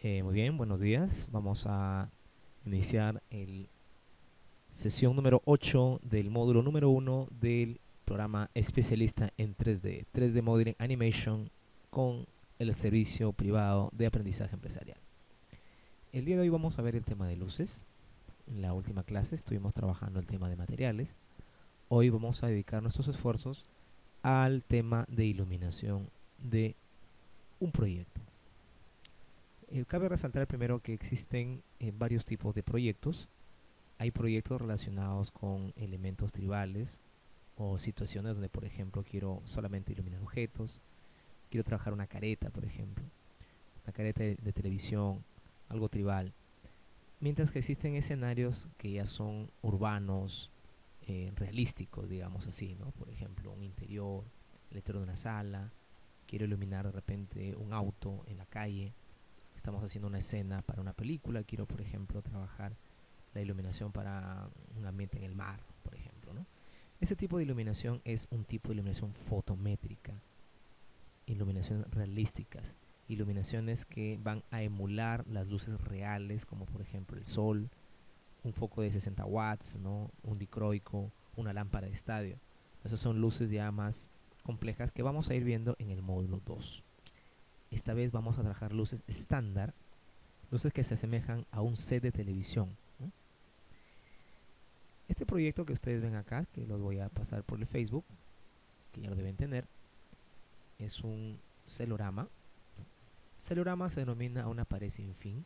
Muy bien, buenos días. Vamos a iniciar el sesión número 8 del módulo número 1 del programa especialista en 3D, 3D Modeling Animation con el servicio privado de aprendizaje empresarial. El día de hoy vamos a ver el tema de luces. En la última clase estuvimos trabajando el tema de materiales. Hoy vamos a dedicar nuestros esfuerzos al tema de iluminación de un proyecto. Cabe resaltar primero que existen varios tipos de proyectos. Hay proyectos relacionados con elementos tribales o situaciones donde, por ejemplo, quiero solamente iluminar objetos, quiero trabajar una careta, por ejemplo, una careta de televisión, algo tribal. Mientras que existen escenarios que ya son urbanos, realísticos, digamos así, ¿no? Por ejemplo, un interior, el interior de una sala, quiero iluminar de repente un auto en la calle, estamos haciendo una escena para una película, quiero, por ejemplo, trabajar la iluminación para un ambiente en el mar, por ejemplo, ¿no? Ese tipo de iluminación es un tipo de iluminación fotométrica, iluminaciones realísticas, iluminaciones que van a emular las luces reales, como por ejemplo el sol, un foco de 60 watts, ¿no? Un dicroico, una lámpara de estadio. Esas son luces ya más complejas que vamos a ir viendo en el módulo 2. Esta vez vamos a trabajar luces estándar, luces que se asemejan a un set de televisión, ¿no? Este proyecto que ustedes ven acá, que los voy a pasar por el Facebook, que ya lo deben tener, es un celorama. Celorama se denomina una pared sin fin.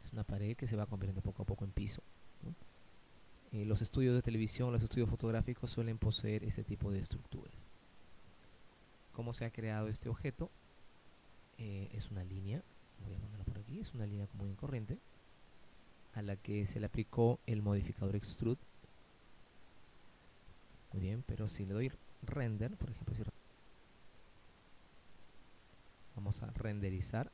Es una pared que se va convirtiendo poco a poco en piso, ¿no? Los estudios de televisión, los estudios fotográficos suelen poseer este tipo de estructuras. ¿Cómo se ha creado este objeto? Es una línea, voy a ponerla por aquí, es una línea común y corriente a la que se le aplicó el modificador extrude. Muy bien, pero si le doy render, por ejemplo, si vamos a renderizar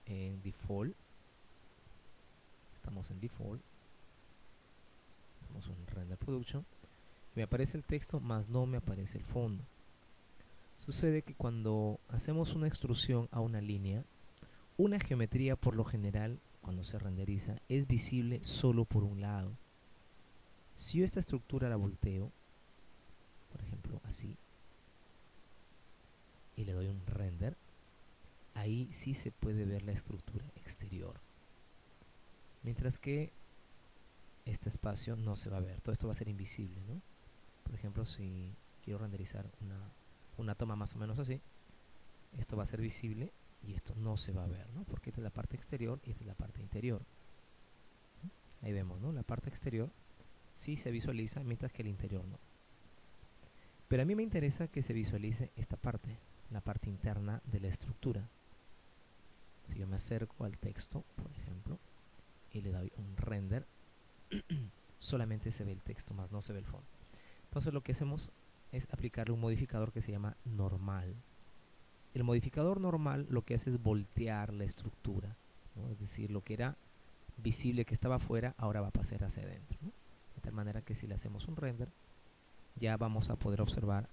en default, estamos en default, estamos en render production, me aparece el texto más no me aparece el fondo. Sucede que cuando hacemos una extrusión a una línea, una geometría por lo general cuando se renderiza es visible solo por un lado. Si yo esta estructura la volteo, por ejemplo así, y le doy un render, ahí sí se puede ver la estructura exterior, mientras que este espacio no se va a ver, todo esto va a ser invisible, ¿no? Por ejemplo, si quiero renderizar una toma más o menos así, esto va a ser visible y esto no se va a ver, ¿no? Porque esta es la parte exterior y esta es la parte interior. Ahí vemos, ¿no? La parte exterior sí se visualiza, mientras que el interior no. Pero a mí me interesa que se visualice esta parte, la parte interna de la estructura. Si yo me acerco al texto, por ejemplo, y le doy un render, solamente se ve el texto, más no se ve el fondo. Entonces lo que hacemos es aplicarle un modificador que se llama normal. El modificador normal lo que hace es voltear la estructura, ¿no? Es decir, lo que era visible que estaba afuera, ahora va a pasar hacia adentro, ¿no? De tal manera que si le hacemos un render, ya vamos a poder observar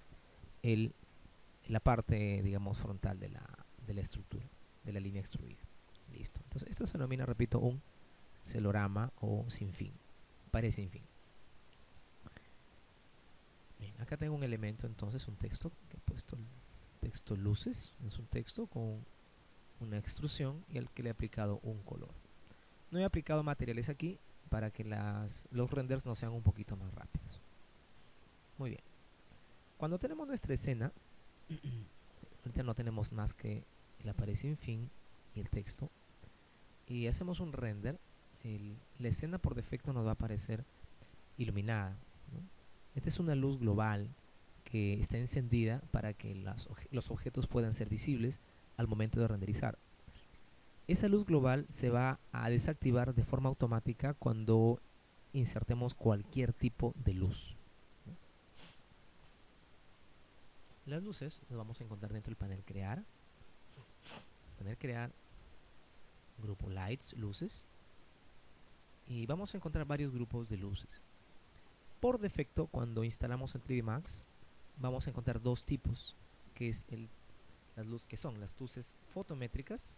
la parte, digamos, frontal de la estructura, de la línea extruida. Listo. Entonces esto se denomina, repito, un celorama o sin fin, pared sin fin. Bien, acá tengo un elemento, entonces un texto que he puesto el texto luces, es un texto con una extrusión y al que le he aplicado un color. No he aplicado materiales aquí para que los renders no sean un poquito más rápidos. Muy bien. Cuando tenemos nuestra escena, ahorita no tenemos más que la pared sin fin y el texto, y hacemos un render, la escena por defecto nos va a aparecer iluminada, ¿no? Esta es una luz global que está encendida para que los objetos puedan ser visibles al momento de renderizar. Esa luz global se va a desactivar de forma automática cuando insertemos cualquier tipo de luz, ¿no? Las luces las vamos a encontrar dentro del panel crear. Panel crear, grupo lights, luces, y vamos a encontrar varios grupos de luces. Por defecto, cuando instalamos el 3D Max, vamos a encontrar dos tipos, que es las luces fotométricas,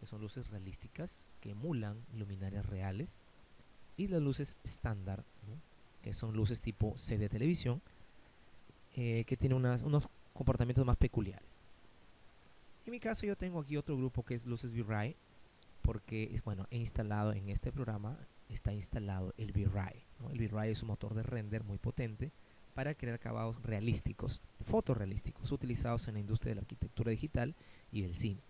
que son luces realísticas, que emulan luminarias reales, y las luces estándar, ¿no? Que son luces tipo C de televisión, que tienen unos comportamientos más peculiares. En mi caso yo tengo aquí otro grupo que es luces V-Ray, porque he instalado en este programa, está instalado el V-Ray, ¿no? El V-Ray es un motor de render muy potente para crear acabados realísticos, fotorrealísticos, utilizados en la industria de la arquitectura digital y del cine.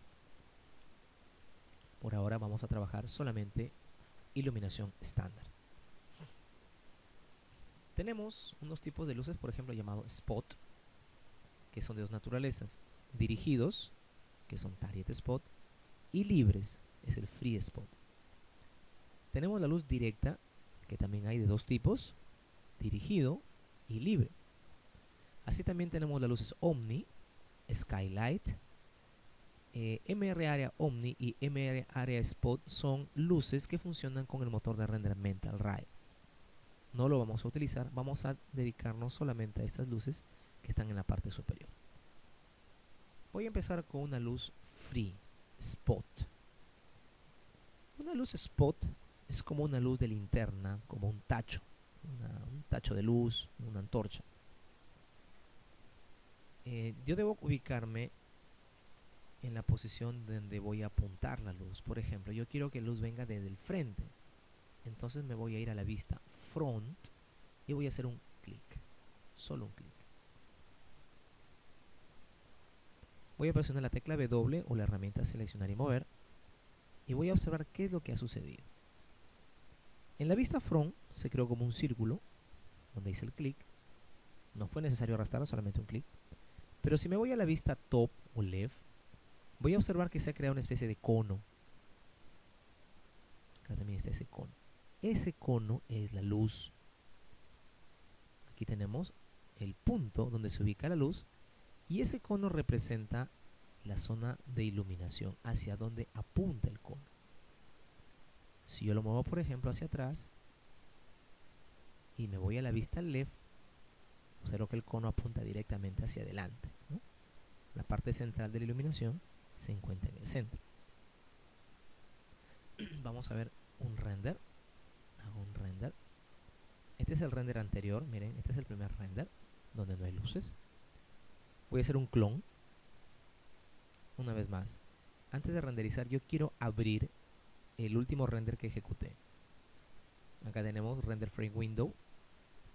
Por ahora vamos a trabajar solamente iluminación estándar. Tenemos unos tipos de luces, por ejemplo, llamado spot, que son de dos naturalezas: dirigidos, que son target spot, y libres, es el free spot. Tenemos la luz directa, que también hay de dos tipos: dirigido y libre. Así también tenemos las luces Omni, Skylight, MR Area Omni y MR Area Spot son luces que funcionan con el motor de render Mental Ray. No lo vamos a utilizar, vamos a dedicarnos solamente a estas luces que están en la parte superior. Voy a empezar con una luz Free Spot. Una luz Spot es como una luz de linterna, como un tacho, un tacho de luz, una antorcha. Yo debo ubicarme en la posición donde voy a apuntar la luz. Por ejemplo, yo quiero que la luz venga desde el frente, entonces me voy a ir a la vista front y voy a hacer un clic, solo un clic. Voy a presionar la tecla W o la herramienta seleccionar y mover y voy a observar qué es lo que ha sucedido. En la vista front se creó como un círculo donde hice el clic. No fue necesario arrastrar, solamente un clic. Pero si me voy a la vista top o left, voy a observar que se ha creado una especie de cono. Acá también está ese cono. Ese cono es la luz. Aquí tenemos el punto donde se ubica la luz y ese cono representa la zona de iluminación, hacia donde apunta el cono. Si yo lo muevo, por ejemplo, hacia atrás y me voy a la vista left, observo que el cono apunta directamente hacia adelante, ¿no? La parte central de la iluminación se encuentra en el centro. Vamos a ver un render. Hago un render. Este es el render anterior, miren, este es el primer render donde no hay luces. Voy a hacer un clon. Una vez más, antes de renderizar yo quiero abrir el último render que ejecuté. Acá tenemos render frame window.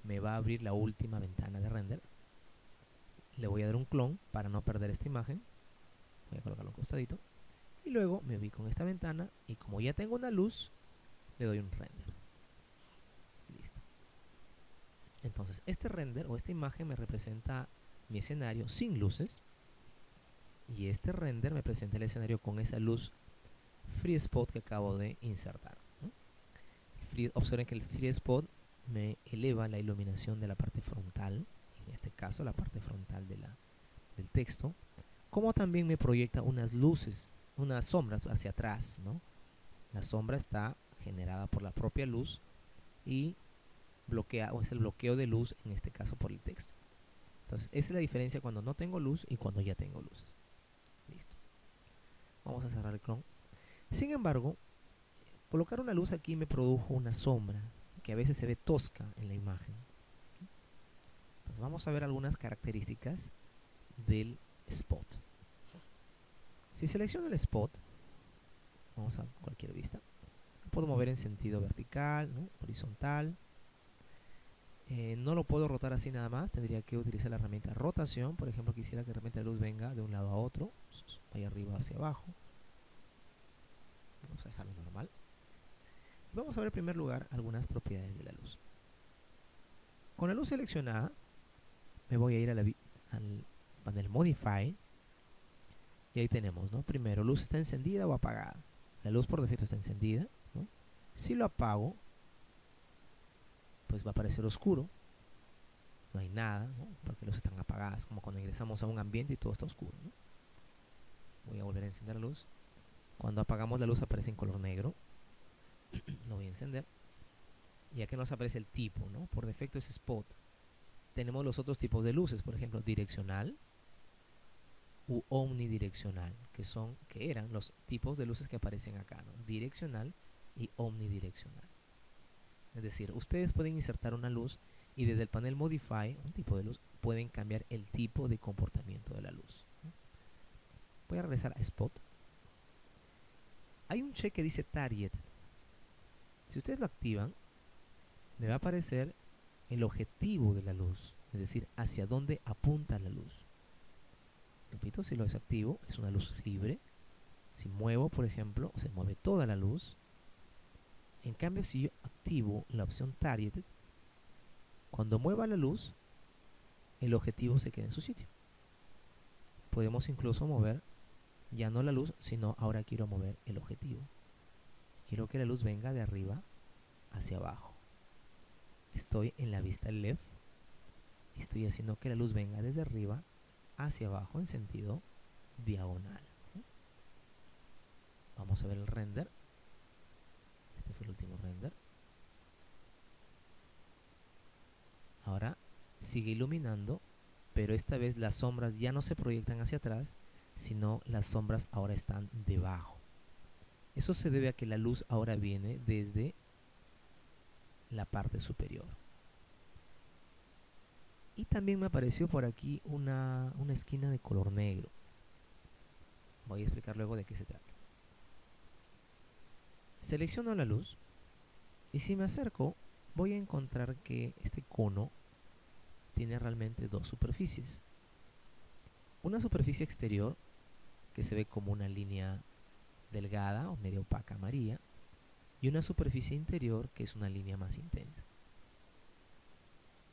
Me va a abrir la última ventana de render. Le voy a dar un clon para no perder esta imagen. Voy a colocarlo a un costadito y luego me ubico en esta ventana y como ya tengo una luz, le doy un render. Listo. Entonces este render o esta imagen me representa mi escenario sin luces y este render me presenta el escenario con esa luz free spot que acabo de insertar, ¿no? Observen que el free spot me eleva la iluminación de la parte frontal, en este caso la parte frontal del texto, como también me proyecta unas luces, unas sombras hacia atrás, ¿no? La sombra está generada por la propia luz y es el bloqueo de luz, en este caso por el texto. Entonces esa es la diferencia cuando no tengo luz y cuando ya tengo luces. Listo. Vamos a cerrar el clon. Sin embargo, colocar una luz aquí me produjo una sombra que a veces se ve tosca en la imagen. Entonces vamos a ver algunas características del spot. Si selecciono el spot, vamos a cualquier vista, lo puedo mover en sentido vertical, ¿no? Horizontal. No lo puedo rotar así nada más, tendría que utilizar la herramienta rotación. Por ejemplo, quisiera que de repente la luz venga de un lado a otro, vaya arriba hacia abajo. Vamos a dejarlo normal. Vamos a ver en primer lugar algunas propiedades de la luz. Con la luz seleccionada, me voy a ir al panel Modify. Y ahí tenemos, ¿no? Primero, luz está encendida o apagada. La luz por defecto está encendida, ¿no? Si lo apago, pues va a aparecer oscuro. No hay nada, ¿no? Porque las luces están apagadas, como cuando ingresamos a un ambiente y todo está oscuro, ¿no? Voy a volver a encender la luz. Cuando apagamos la luz aparece en color negro. Lo voy a encender. Y aquí nos aparece el tipo, ¿no? Por defecto es spot. tenemos los otros tipos de luces, por ejemplo, direccional u omnidireccional, que eran los tipos de luces que aparecen acá, ¿no? Direccional y omnidireccional. Es decir, ustedes pueden insertar una luz y desde el panel Modify, un tipo de luz, pueden cambiar el tipo de comportamiento de la luz. Voy a regresar a Spot. Hay un check que dice Target. Si ustedes lo activan, me va a aparecer el objetivo de la luz, es decir, hacia dónde apunta la luz. Repito, si lo desactivo, es una luz libre. Si muevo, por ejemplo, se mueve toda la luz. En cambio, si yo activo la opción Targeted, cuando mueva la luz, el objetivo se queda en su sitio. Podemos incluso mover ya no la luz, sino ahora quiero mover el objetivo. Quiero que la luz venga de arriba hacia abajo. Estoy en la vista left. Estoy haciendo que la luz venga desde arriba hacia abajo en sentido diagonal. Vamos a ver el render. Este fue el último render. Ahora sigue iluminando, pero esta vez las sombras ya no se proyectan hacia atrás, sino las sombras ahora están debajo. Eso se debe a que la luz ahora viene desde la parte superior. Y también me apareció por aquí una esquina de color negro. Voy a explicar luego de qué se trata. Selecciono la luz y si me acerco voy a encontrar que este cono tiene realmente dos superficies. Una superficie exterior que se ve como una línea delgada o medio opaca amarilla y una superficie interior que es una línea más intensa.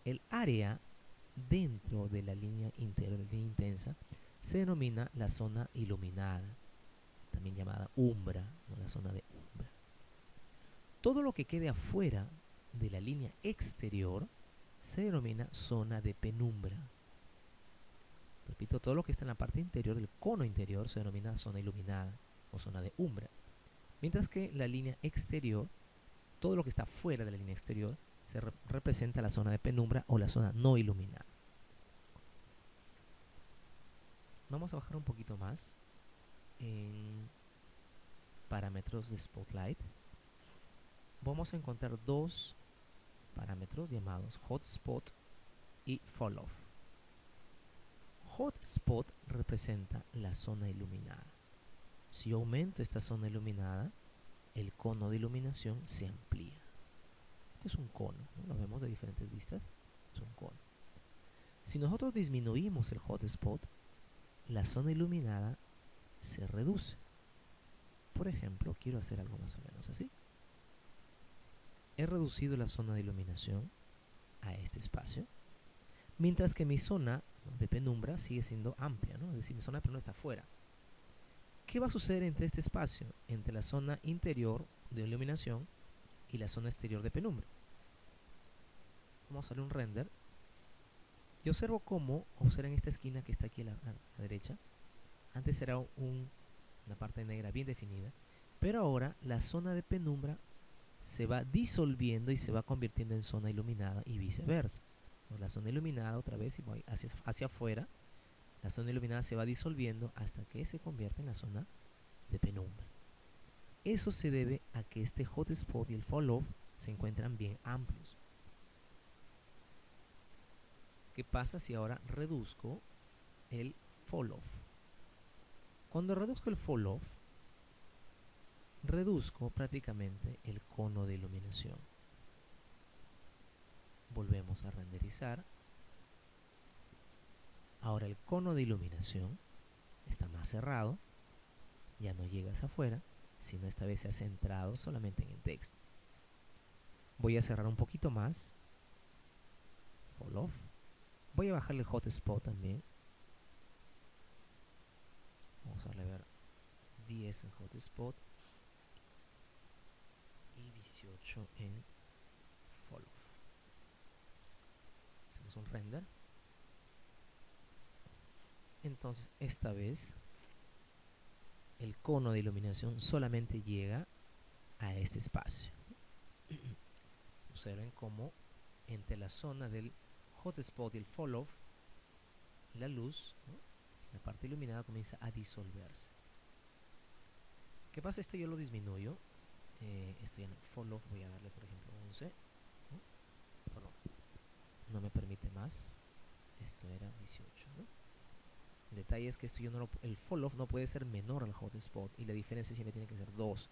El área dentro de la línea interior, la línea intensa, se denomina la zona iluminada, también llamada umbra, ¿no? La zona de umbra. Todo lo que quede afuera de la línea exterior se denomina zona de penumbra. Repito, todo lo que está en la parte interior del cono interior se denomina zona iluminada o zona de umbra. Mientras que la línea exterior, todo lo que está fuera de la línea exterior, se representa la zona de penumbra o la zona no iluminada. Vamos a bajar un poquito más en parámetros de Spotlight. Vamos a encontrar dos parámetros llamados Hotspot y Fall Off. Hotspot representa la zona iluminada. Si yo aumento esta zona iluminada, el cono de iluminación se amplía. Este es un cono, ¿no? Lo vemos de diferentes vistas. Es un cono. Si nosotros disminuimos el hotspot, la zona iluminada se reduce. Por ejemplo, quiero hacer algo más o menos así. He reducido la zona de iluminación a este espacio, mientras que mi zona de penumbra sigue siendo amplia, ¿no? Es decir, mi zona de penumbra está afuera. ¿Qué va a suceder entre este espacio, entre la zona interior de iluminación y la zona exterior de penumbra? Vamos a hacer un render. Y observo cómo, observen esta esquina que está aquí a la derecha. Antes era una parte negra bien definida, pero ahora la zona de penumbra se va disolviendo y se va convirtiendo en zona iluminada y viceversa. La zona iluminada otra vez y voy hacia afuera, la zona iluminada se va disolviendo hasta que se convierte en la zona de penumbra. Eso se debe a que este hotspot y el fall off se encuentran bien amplios. ¿Qué pasa si ahora reduzco el fall off? Cuando reduzco el fall off, reduzco prácticamente el cono de iluminación. Volvemos a renderizar. Ahora el cono de iluminación está más cerrado, ya no llega hacia afuera, sino esta vez se ha centrado solamente en el texto. Voy a cerrar un poquito más. Fall off. Voy a bajarle el hotspot también. Vamos a ver 10 en hotspot y 18 en fall off. Hacemos un render. Entonces esta vez el cono de iluminación solamente llega a este espacio. Observen cómo entre la zona del hotspot y el fall off, la luz, ¿no?, la parte iluminada comienza a disolverse. ¿Qué pasa? Esto yo lo disminuyo. Esto ya no, fall off voy a darle por ejemplo 11, ¿no? Perdón, no me permite más. Esto era 18, ¿no? El detalle es que esto yo no lo, el fall off no puede ser menor al hotspot, y la diferencia siempre tiene que ser 2,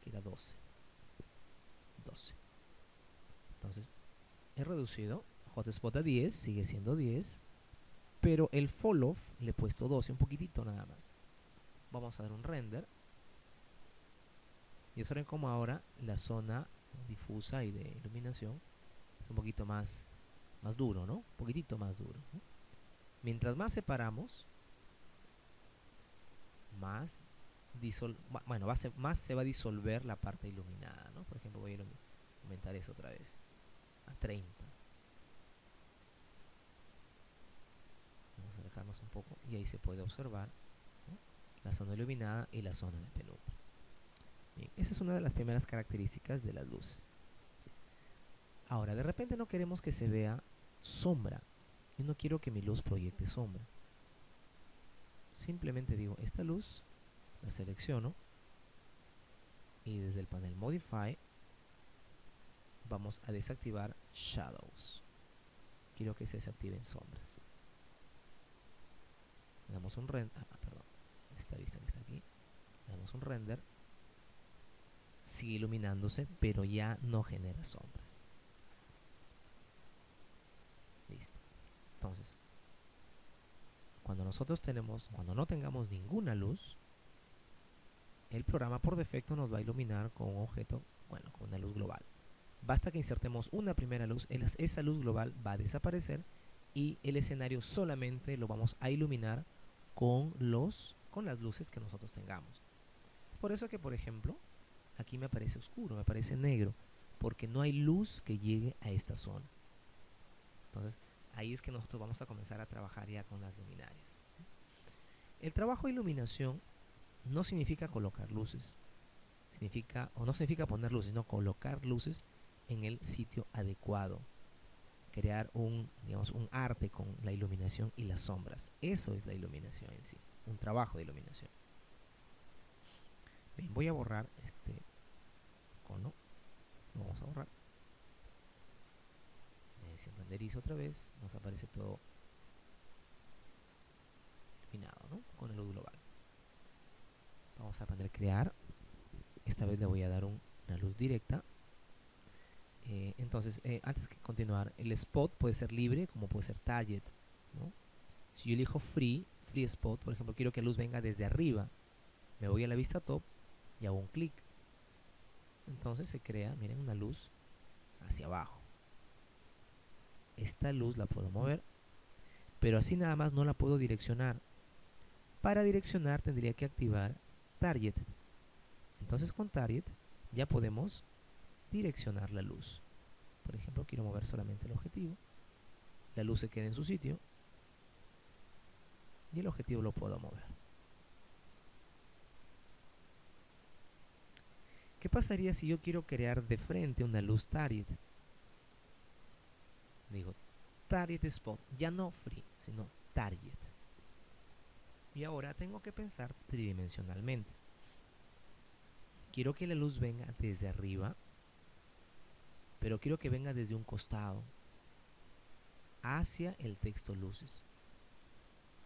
que era 12. Entonces he reducido hotspot a 10, sigue siendo 10, pero el fall off le he puesto 12, un poquitito nada más. Vamos a dar un render, y observen como ahora la zona difusa y de iluminación es un poquito más duro, ¿no? Un poquitito más duro, ¿no? Mientras más separamos, más más se va a disolver la parte iluminada, ¿no? Por ejemplo, voy a aumentar eso otra vez a 30. Vamos a alejarnos un poco y ahí se puede observar, ¿no?, la zona iluminada y la zona de penumbra. Bien, esa es una de las primeras características de las luces. Ahora, de repente no queremos que se vea sombra. Yo no quiero que mi luz proyecte sombra. Simplemente digo, esta luz la selecciono y desde el panel Modify vamos a desactivar Shadows. Quiero que se desactiven sombras. Le damos un render, perdón, esta vista que está aquí. Le damos un render. Sigue iluminándose, pero ya no genera sombras. Listo. Entonces, cuando no tengamos ninguna luz, el programa por defecto nos va a iluminar con un objeto, bueno, con una luz global. Basta que insertemos una primera luz, esa luz global va a desaparecer y el escenario solamente lo vamos a iluminar con las luces que nosotros tengamos. Es por eso que, por ejemplo, aquí me aparece oscuro, me aparece negro, porque no hay luz que llegue a esta zona. Entonces, ahí es que nosotros vamos a comenzar a trabajar ya con las luminarias. El trabajo de iluminación no significa colocar luces, no significa poner luces, sino colocar luces en el sitio adecuado, crear un arte con la iluminación y las sombras. Eso es la iluminación en sí, un trabajo de iluminación. Bien, voy a borrar este icono, lo vamos a borrar. Si renderizo otra vez, nos aparece todo iluminado, ¿no?, con la luz global. Vamos a poner crear. Esta vez le voy a dar una luz directa. Entonces, antes de continuar, el spot puede ser libre como puede ser target, ¿no? Si yo elijo free spot, por ejemplo, quiero que la luz venga desde arriba, me voy a la vista top y hago un clic. Entonces se crea, miren, una luz hacia abajo. Esta luz la puedo mover, pero así nada más no la puedo direccionar. Para direccionar tendría que activar target. Entonces con target ya podemos direccionar la luz. Por ejemplo, quiero mover solamente el objetivo, la luz se queda en su sitio y el objetivo lo puedo mover. ¿Qué pasaría si yo quiero crear de frente una luz target? Digo target spot, ya no free, sino target. Y ahora tengo que pensar tridimensionalmente. Quiero que la luz venga desde arriba, pero quiero que venga desde un costado hacia el texto luces.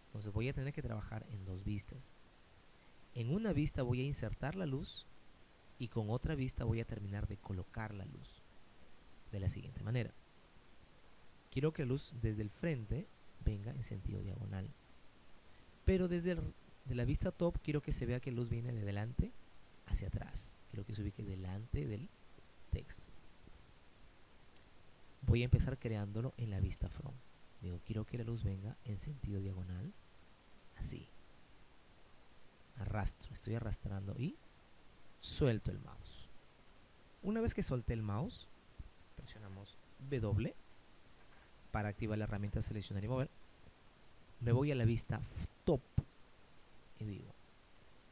Entonces voy a tener que trabajar en dos vistas. En una vista voy a insertar la luz y con otra vista voy a terminar de colocar la luz de la siguiente manera. Quiero que la luz desde el frente venga en sentido diagonal, pero desde de la vista top quiero que se vea que la luz viene de delante hacia atrás. Quiero que se ubique delante del texto. Voy a empezar creándolo en la vista front. Digo, quiero que la luz venga en sentido diagonal, así. Arrastro, estoy arrastrando y suelto el mouse. Una vez que solté el mouse, presionamos W para activar la herramienta seleccionar y mover. Me voy a la vista top y digo,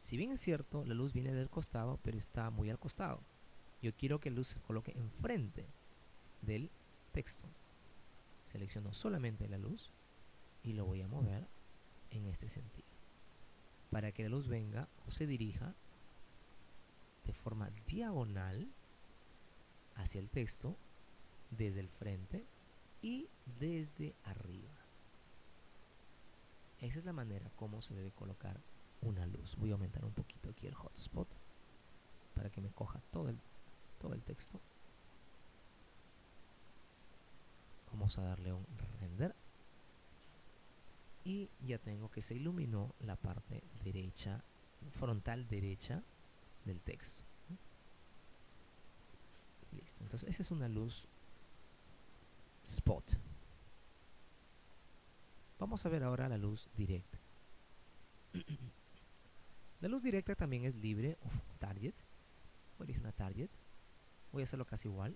si bien es cierto, la luz viene del costado, pero está muy al costado. Yo quiero que la luz se coloque enfrente del texto. Selecciono solamente la luz y lo voy a mover en este sentido, para que la luz venga o se dirija de forma diagonal hacia el texto, desde el frente y desde arriba. Esa es la manera como se debe colocar una luz. Voy a aumentar un poquito aquí el hotspot para que me coja todo el texto. Vamos a darle un render y ya tengo que se iluminó la parte derecha, frontal derecha del texto. Listo, entonces esa es una luz spot. Vamos a ver ahora la luz directa. La luz directa también es libre. Target. Voy a elegir una target. Voy a hacerlo casi igual.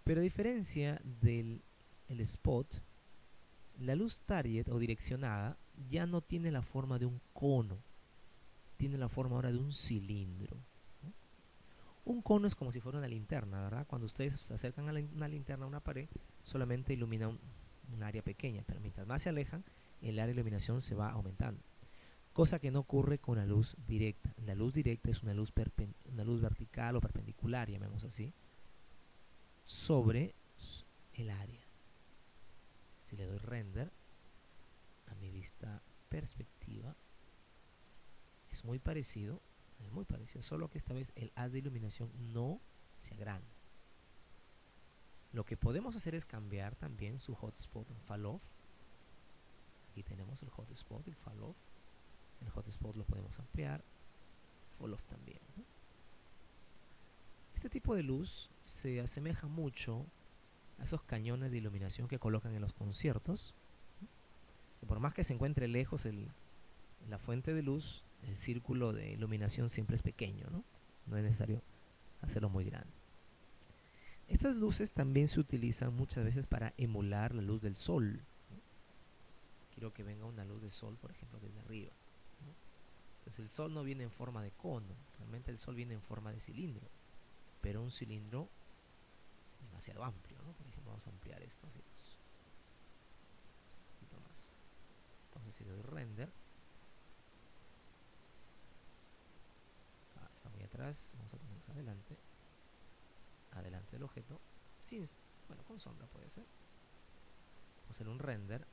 Pero a diferencia del spot, la luz target o direccionada ya no tiene la forma de un cono. Tiene la forma ahora de un cilindro. Un cono es como si fuera una linterna, ¿verdad? Cuando ustedes se acercan a una linterna a una pared, solamente ilumina un área pequeña, pero mientras más se alejan, el área de iluminación se va aumentando. Cosa que no ocurre con la luz directa. La luz directa es una luz vertical o perpendicular, llamemos así, sobre el área. Si le doy render a mi vista perspectiva, es muy parecido, solo que esta vez el haz de iluminación no se agranda. Lo que podemos hacer es cambiar también su hotspot en fall off. Aquí tenemos el hotspot, el fall off. El hotspot lo podemos ampliar, fall off también, ¿no? Este tipo de luz se asemeja mucho a esos cañones de iluminación que colocan en los conciertos, ¿no? Por más que se encuentre lejos la fuente de luz, el círculo de iluminación siempre es pequeño, ¿no? No es necesario hacerlo muy grande. Estas luces también se utilizan muchas veces para emular la luz del sol, ¿no? Quiero que venga una luz de sol, por ejemplo, desde arriba, ¿no? Entonces el sol no viene en forma de cono, realmente el sol viene en forma de cilindro, pero un cilindro demasiado amplio, ¿no? Por ejemplo, vamos a ampliar esto así, pues, un poquito más. Entonces si le doy render, está muy atrás, vamos a ponernos adelante del objeto, con sombra puede ser. Vamos a hacer un render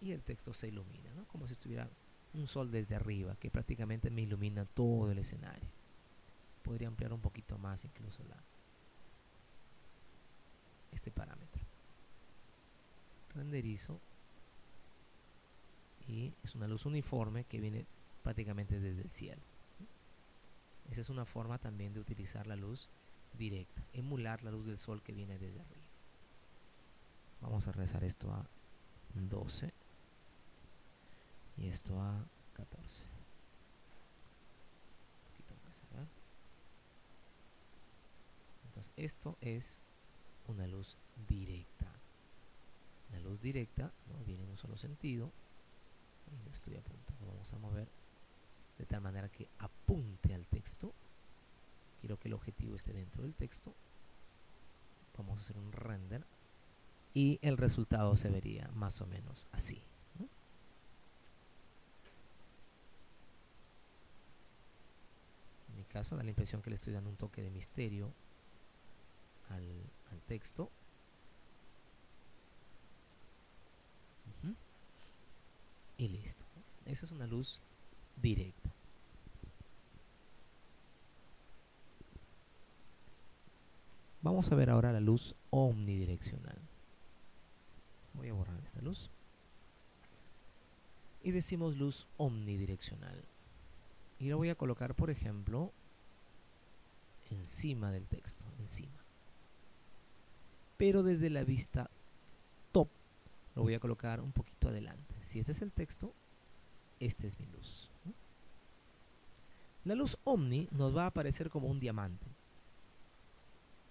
y el texto se ilumina, ¿no? Como si estuviera un sol desde arriba que prácticamente me ilumina todo el escenario. Podría ampliar un poquito más incluso este parámetro. Renderizo y es una luz uniforme que viene prácticamente desde el cielo. Esa es una forma también de utilizar la luz directa, emular la luz del sol que viene desde arriba. Vamos a regresar esto a 12 y esto a 14. Un poquito más, ¿verdad? Entonces esto es una luz directa. La luz directa, ¿no?, viene en un solo sentido y lo estoy apuntando. Vamos a mover de tal manera que apunte al texto. Quiero que el objetivo esté dentro del texto. Vamos a hacer un render y el resultado se vería más o menos así, ¿no? En mi caso da la impresión que le estoy dando un toque de misterio al texto. Y listo. Eso es una luz directa. Vamos a ver ahora la luz omnidireccional. Voy a borrar esta luz. Y decimos luz omnidireccional. Y lo voy a colocar, por ejemplo, encima del texto, encima. Pero desde la vista top lo voy a colocar un poquito adelante. Si este es el texto, esta es mi luz, ¿no? La luz omni nos va a aparecer como un diamante.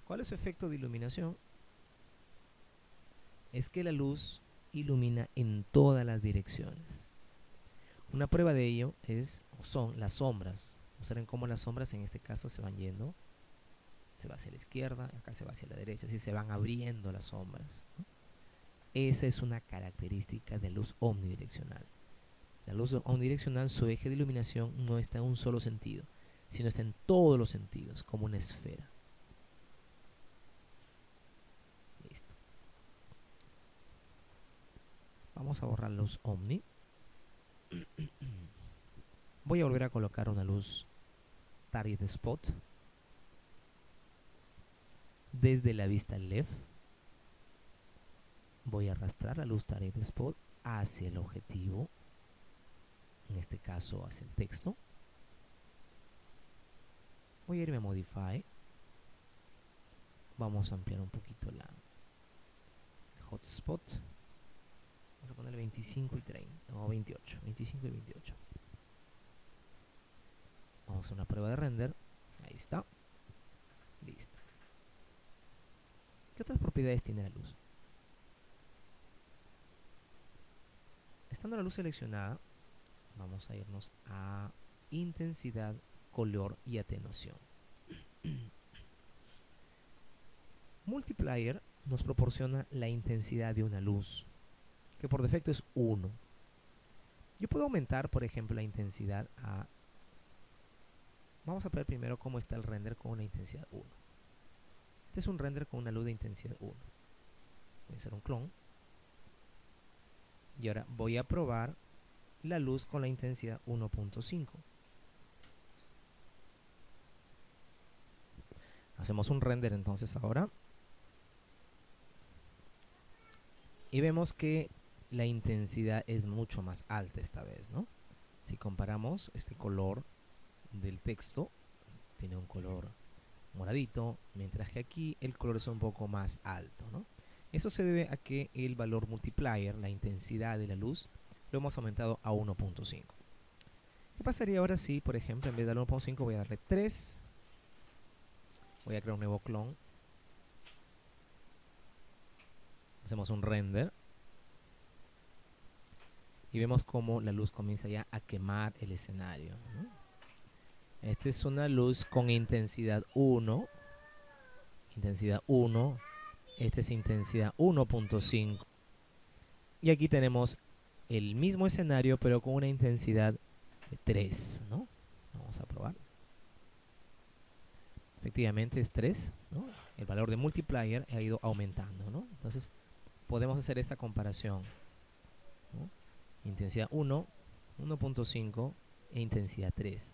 ¿Cuál es su efecto de iluminación? Es que la luz ilumina en todas las direcciones. Una prueba de ello son las sombras. Observen cómo las sombras en este caso se van se va hacia la izquierda, acá se va hacia la derecha, así se van abriendo las sombras, ¿no? Esa es una característica de luz omnidireccional. La luz omnidireccional, su eje de iluminación no está en un solo sentido, sino está en todos los sentidos, como una esfera. Listo. Vamos a borrar la luz omni. Voy a volver a colocar una luz target spot desde la vista left. Voy a arrastrar la luz target spot hacia el objetivo, en este caso hacia el texto. Voy a irme a Modify. Vamos a ampliar un poquito el hotspot. Vamos a ponerle 25 y 30, o 28, 25 y 28. Vamos a hacer una prueba de render. Ahí está. Listo. ¿Qué otras propiedades tiene la luz? Estando la luz seleccionada, vamos a irnos a intensidad, color y atenuación. Multiplier nos proporciona la intensidad de una luz, que por defecto es 1. Yo puedo aumentar, por ejemplo, la intensidad a... Vamos a ver primero cómo está el render con una intensidad 1. Este es un render con una luz de intensidad 1. Voy a hacer un clon. Y ahora voy a probar la luz con la intensidad 1.5. Hacemos un render entonces ahora. Y vemos que la intensidad es mucho más alta esta vez, ¿no? Si comparamos este color del texto, tiene un color moradito, mientras que aquí el color es un poco más alto, ¿no? Eso se debe a que el valor multiplier, la intensidad de la luz, lo hemos aumentado a 1.5. ¿Qué pasaría ahora si, por ejemplo, en vez de darle 1.5 voy a darle 3? Voy a crear un nuevo clon. Hacemos un render. Y vemos cómo la luz comienza ya a quemar el escenario, ¿no? Esta es una luz con intensidad 1. Intensidad 1. Esta es intensidad 1.5. Y aquí tenemos el mismo escenario, pero con una intensidad de 3, ¿no? Vamos a probar. Efectivamente es 3, ¿no? El valor de multiplier ha ido aumentando, ¿no? Entonces podemos hacer esta comparación, ¿no? Intensidad 1, 1.5 e intensidad 3.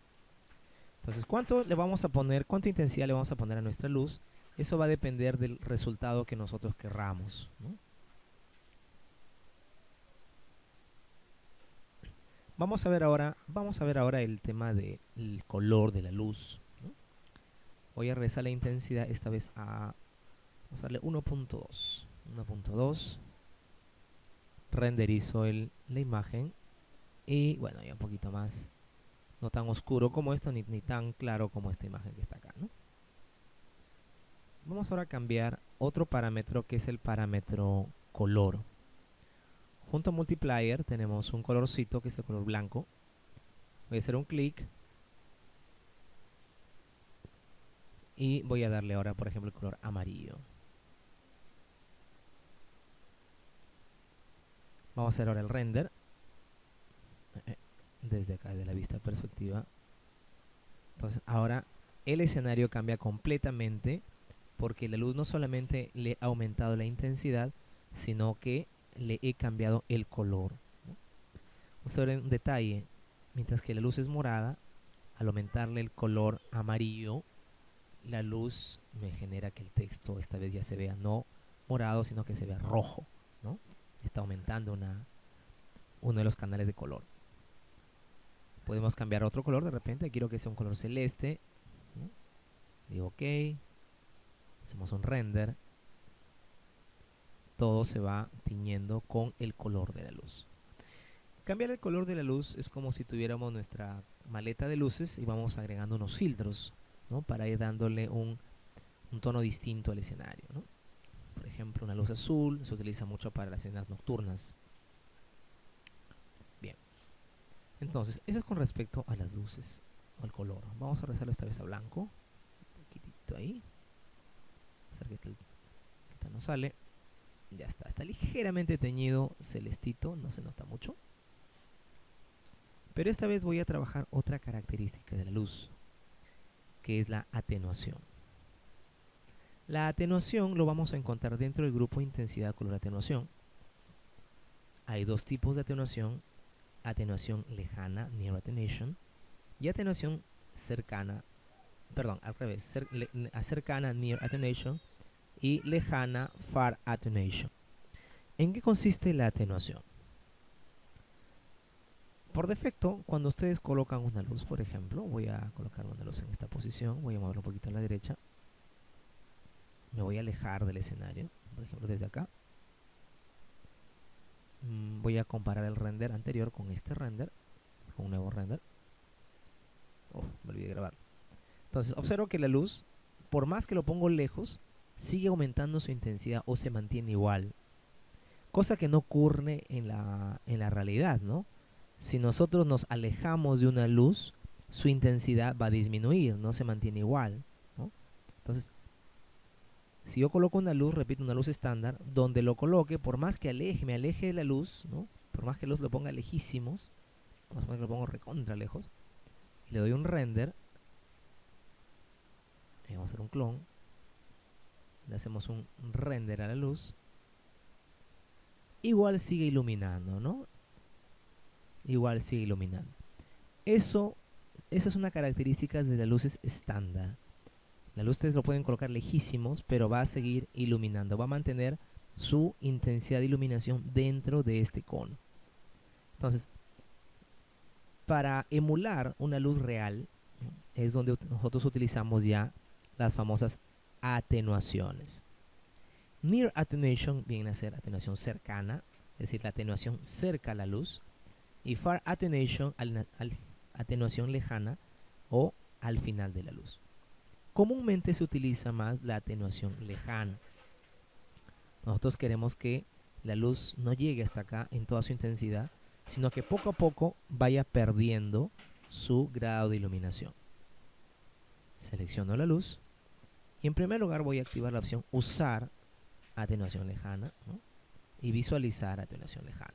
Entonces, ¿cuánto le vamos a poner? ¿Cuánta intensidad le vamos a poner a nuestra luz? Eso va a depender del resultado que nosotros querramos, ¿no? Vamos a ver ahora el tema del color de la luz, ¿no? Voy a regresar la intensidad esta vez a, vamos a darle 1.2. 1.2. Renderizo la imagen y bueno, ya un poquito más, no tan oscuro como esto, ni tan claro como esta imagen que está acá, ¿no? Vamos ahora a cambiar otro parámetro que es el parámetro color. Junto a multiplier tenemos un colorcito que es el color blanco. Voy a hacer un clic y voy a darle ahora, por ejemplo, el color amarillo. Vamos a hacer ahora el render desde acá, de la vista perspectiva. Entonces ahora el escenario cambia completamente porque la luz no solamente le ha aumentado la intensidad, sino que le he cambiado el color, ¿no? Vamos a ver un detalle. Mientras que la luz es morada, al aumentarle el color amarillo, la luz me genera que el texto esta vez ya se vea no morado, sino que se vea rojo, ¿no? Está aumentando uno de los canales de color. Podemos cambiar otro color de repente. Quiero que sea un color celeste, ¿no? Digo ok. Hacemos un render. Todo se va tiñendo con el color de la luz. Cambiar el color de la luz es como si tuviéramos nuestra maleta de luces y vamos agregando unos filtros, ¿no? Para ir dándole un tono distinto al escenario, ¿no? Por ejemplo, una luz azul se utiliza mucho para las escenas nocturnas. Bien. Entonces, eso es con respecto a las luces o al color. Vamos a regresarlo esta vez a blanco. Un poquitito ahí. hacer que esta no sale. Ya está ligeramente teñido celestito, no se nota mucho. Pero esta vez voy a trabajar otra característica de la luz, que es la atenuación. La atenuación lo vamos a encontrar dentro del grupo intensidad color atenuación. Hay dos tipos de atenuación: atenuación lejana, near attenuation, y atenuación cercana, perdón, al revés, cercana, near attenuation, y lejana, far attenuation. ¿En qué consiste la atenuación? Por defecto, cuando ustedes colocan una luz, por ejemplo, voy a colocar una luz en esta posición, voy a moverlo un poquito a la derecha, me voy a alejar del escenario, por ejemplo desde acá, voy a comparar el render anterior con este render, con un nuevo render. Me olvidé de grabar. Entonces observo que la luz, por más que lo pongo lejos, sigue aumentando su intensidad o se mantiene igual, cosa que no ocurre en la realidad, ¿no? Si nosotros nos alejamos de una luz, su intensidad va a disminuir, no se mantiene igual, ¿no? Entonces, si yo coloco una luz, repito, una luz estándar, donde lo coloque, por más que me aleje de la luz, ¿no? Por más que la luz lo ponga lejísimos, por más que lo pongo recontra lejos, y le doy un render, vamos a hacer un clon, le hacemos un render a la luz, igual sigue iluminando, ¿no? Igual sigue iluminando. Eso es una característica de las luces estándar. La luz ustedes lo pueden colocar lejísimos, pero va a seguir iluminando, va a mantener su intensidad de iluminación dentro de este cono. Entonces, para emular una luz real, ¿no?, es donde nosotros utilizamos ya las famosas atenuaciones. Near attenuation viene a ser atenuación cercana, es decir, la atenuación cerca a la luz, y far attenuation, atenuación lejana o al final de la luz. Comúnmente se utiliza más la atenuación lejana. Nosotros queremos que la luz no llegue hasta acá en toda su intensidad, sino que poco a poco vaya perdiendo su grado de iluminación. Selecciono la luz y en primer lugar voy a activar la opción usar atenuación lejana, ¿no?, y visualizar atenuación lejana.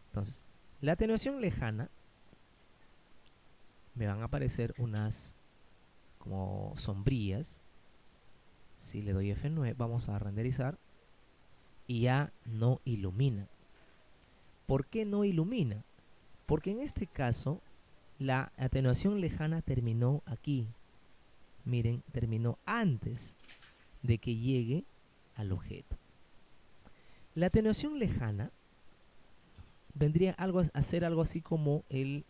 Entonces, la atenuación lejana, me van a aparecer unas como sombrillas. Si le doy F9, vamos a renderizar y ya no ilumina. ¿Por qué no ilumina? Porque en este caso la atenuación lejana terminó aquí. Miren, terminó antes de que llegue al objeto. La atenuación lejana vendría a ser algo así como el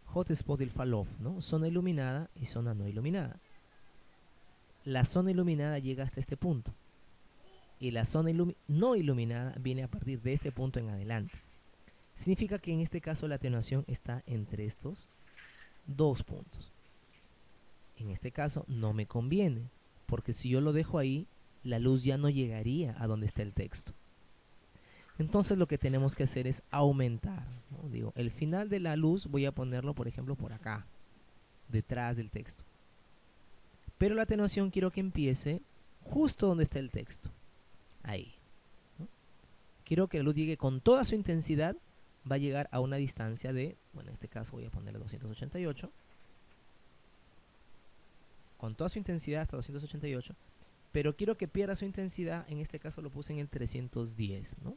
hotspot del fall-off, ¿no? Zona iluminada y zona no iluminada. La zona iluminada llega hasta este punto y la zona no iluminada viene a partir de este punto en adelante. Significa que en este caso la atenuación está entre estos dos puntos. En este caso no me conviene, porque si yo lo dejo ahí, la luz ya no llegaría a donde está el texto. Entonces lo que tenemos que hacer es aumentar, ¿no? Digo, el final de la luz voy a ponerlo, por ejemplo, por acá, detrás del texto. Pero la atenuación quiero que empiece justo donde está el texto. Ahí, ¿no? Quiero que la luz llegue con toda su intensidad. Va a llegar a una distancia de, bueno, en este caso voy a ponerle 288. Con toda su intensidad hasta 288. Pero quiero que pierda su intensidad, en este caso lo puse en el 310, ¿no?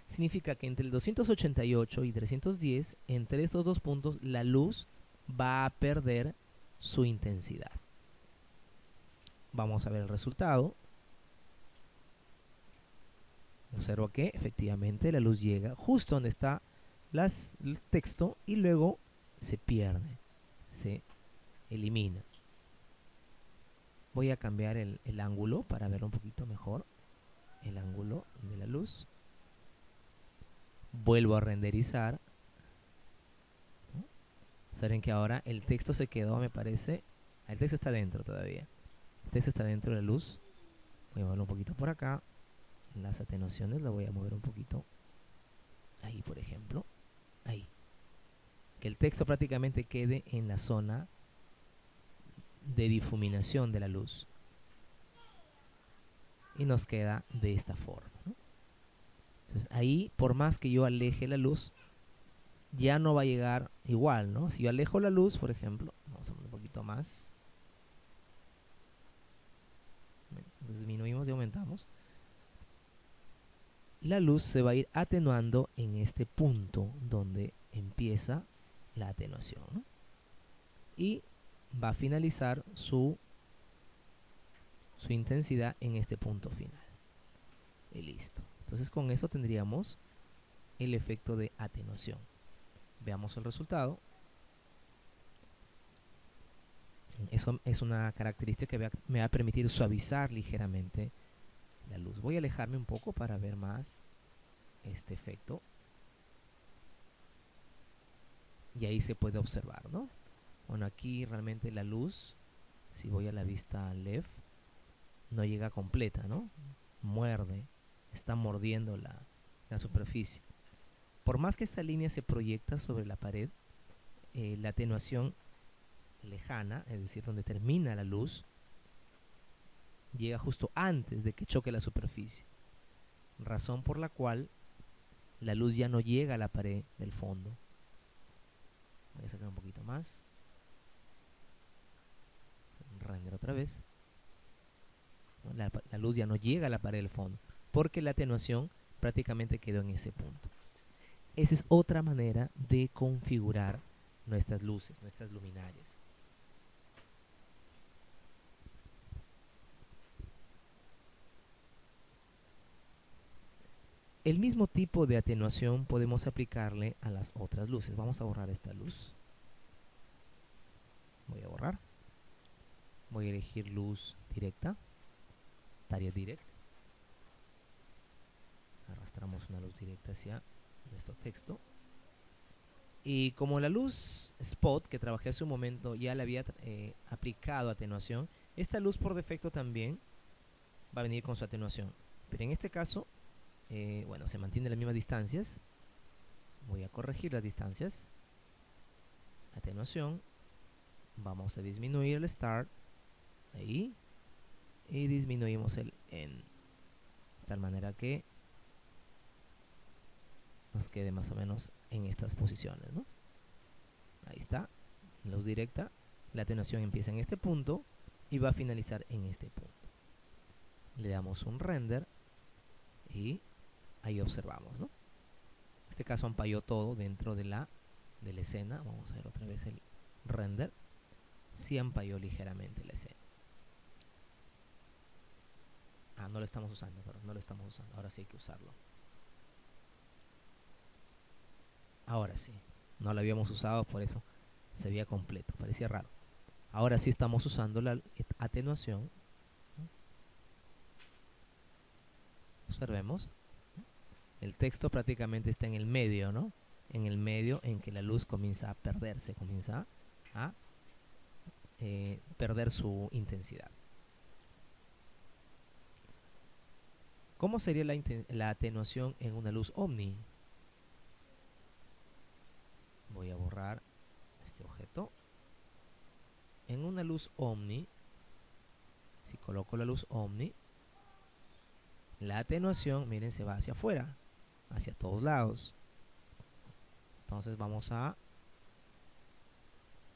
Significa que entre el 288 y 310, entre estos dos puntos, la luz va a perder su intensidad. Vamos a ver el resultado. Observo que efectivamente la luz llega justo donde está el texto y luego se pierde, se elimina. Voy a cambiar el ángulo para ver un poquito mejor el ángulo de la luz. Vuelvo a renderizar, ¿no? Saben que ahora el texto se quedó, me parece. El texto está dentro todavía. El texto está dentro de la luz. Voy a moverlo un poquito por acá. Las atenuaciones las voy a mover un poquito. Ahí, por ejemplo. Ahí. Que el texto prácticamente quede en la zona de difuminación de la luz. y nos queda de esta forma, ¿no? Entonces ahí, por más que yo aleje la luz, ya no va a llegar igual, ¿no? Si yo alejo la luz, por ejemplo, vamos a poner un poquito más, disminuimos y aumentamos, la luz se va a ir atenuando en este punto donde empieza la atenuación, ¿no? Y va a finalizar su intensidad en este punto final. Y listo. Entonces con eso tendríamos el efecto de atenuación. Veamos el resultado. Eso es una característica que me va a permitir suavizar ligeramente la luz. Voy a alejarme un poco para ver más este efecto. Y ahí se puede observar, ¿no? Bueno, aquí realmente la luz, si voy a la vista left, no llega completa, ¿no? Muerde, está mordiendo la superficie. Por más que esta línea se proyecta sobre la pared, la atenuación lejana, es decir, donde termina la luz, llega justo antes de que choque la superficie. Razón por la cual la luz ya no llega a la pared del fondo. Voy a sacar un poquito más. Un render otra vez. La luz ya no llega a la pared del fondo, porque la atenuación prácticamente quedó en ese punto. Esa es otra manera de configurar nuestras luces, nuestras luminarias. El mismo tipo de atenuación podemos aplicarle a las otras luces. Vamos a borrar esta luz. Voy a borrar. Voy a elegir luz directa. Target Direct. Arrastramos una luz directa hacia nuestro texto. Y como la luz Spot que trabajé hace un momento ya le había aplicado atenuación, esta luz por defecto también va a venir con su atenuación. Pero en este caso, bueno, se mantienen las mismas distancias. Voy a corregir las distancias. Atenuación. Vamos a disminuir el Start. Ahí. Y disminuimos el End. De tal manera que nos quede más o menos en estas posiciones, ¿no? Ahí está. Luz directa. La atenuación empieza en este punto y va a finalizar en este punto. Le damos un render y ahí observamos, ¿no? En este caso ampalló todo dentro de la escena. Vamos a ver otra vez el render. Sí ampalló ligeramente la escena. No lo estamos usando, pero no lo estamos usando. Ahora sí hay que usarlo. Ahora sí. No lo habíamos usado, por eso se veía completo. Parecía raro. Ahora sí estamos usando la atenuación. Observemos. El texto prácticamente está en el medio, ¿no? En el medio en que la luz comienza a perderse, comienza a perder su intensidad. ¿Cómo sería la atenuación en una luz omni? Voy a borrar este objeto. En una luz omni, si coloco la luz omni, la atenuación, miren, se va hacia afuera, hacia todos lados. Entonces vamos a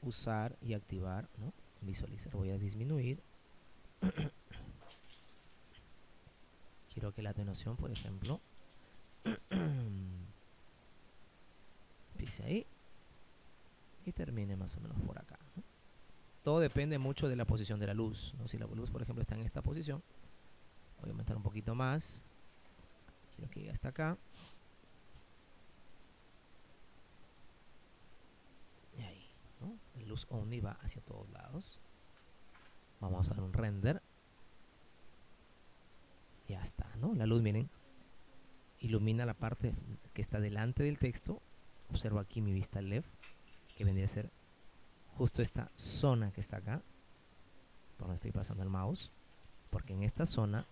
usar y activar, ¿no? Visualizar. Voy a disminuir. Quiero que la atenuación, por ejemplo, empiece ahí y termine más o menos por acá, ¿no? Todo depende mucho de la posición de la luz, ¿no? Si la luz, por ejemplo, está en esta posición, voy a aumentar un poquito más. Quiero que llegue hasta acá. Y ahí, ¿no? La luz omni va hacia todos lados. Vamos a dar un render. Ya está, ¿no? La luz, miren, ilumina la parte que está delante del texto. Observo aquí mi vista left, que vendría a ser justo esta zona que está acá, por donde estoy pasando el mouse, porque en esta zona